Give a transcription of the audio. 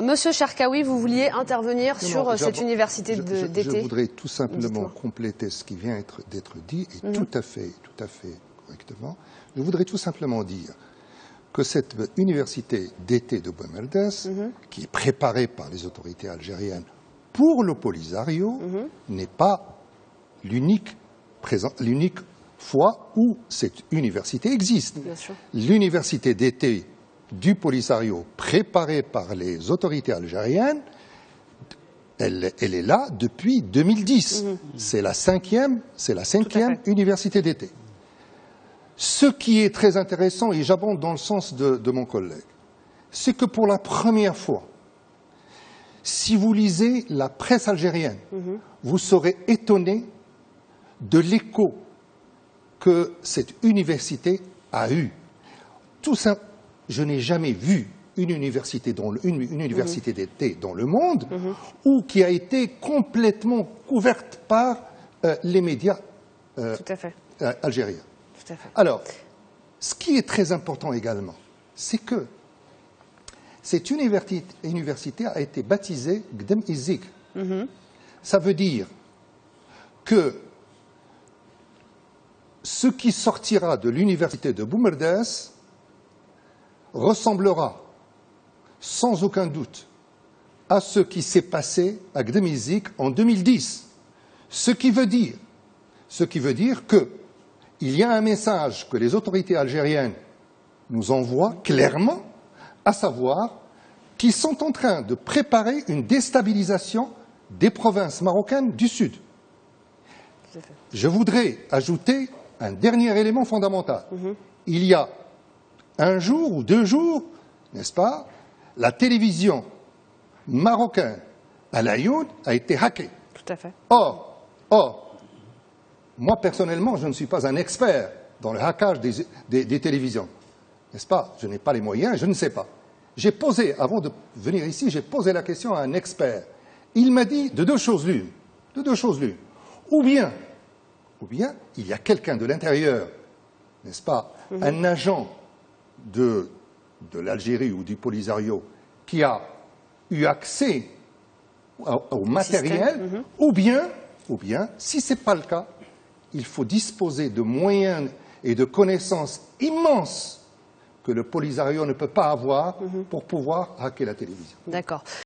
Monsieur Cherkaoui, vous vouliez intervenir sur cette université d'été. Je voudrais tout simplement compléter ce qui vient d'être dit, et tout à fait correctement. Je voudrais tout simplement dire que cette université d'été de Boumerdès, qui est préparée par les autorités algériennes pour le Polisario, n'est pas l'unique fois où cette université existe. L'université d'été du Polisario préparée par les autorités algériennes, elle est là depuis 2010. C'est la cinquième université d'été. Ce qui est très intéressant, et j'abonde dans le sens de mon collègue, c'est que pour la première fois, si vous lisez la presse algérienne, vous serez étonné de l'écho que cette université a eu. Tout ça, je n'ai jamais vu une université d'été dans le monde ou qui a été complètement couverte par les médias algériens. Alors, ce qui est très important également, c'est que cette université a été baptisée Gdem Izik. Ça veut dire que ce qui sortira de l'université de Boumerdès ressemblera sans aucun doute à ce qui s'est passé à Gdem Izik en 2010. Ce qui veut dire qu'il y a un message que les autorités algériennes nous envoient clairement, à savoir qu'ils sont en train de préparer une déstabilisation des provinces marocaines du Sud. Je voudrais ajouter un dernier élément fondamental. Il y a un jour ou 2 jours, n'est-ce pas, la télévision marocaine Al Ayoun a été hackée. Or, moi personnellement, je ne suis pas un expert dans le hackage des télévisions, n'est-ce pas? Je n'ai pas les moyens, je ne sais pas. J'ai posé, avant de venir ici, j'ai posé la question à un expert. Il m'a dit de deux choses l'une. Ou bien il y a quelqu'un de l'intérieur, n'est-ce pas, un agent de l'Algérie ou du Polisario qui a eu accès au matériel, ou bien, si ce n'est pas le cas, il faut disposer de moyens et de connaissances immenses que le Polisario ne peut pas avoir pour pouvoir hacker la télévision. D'accord.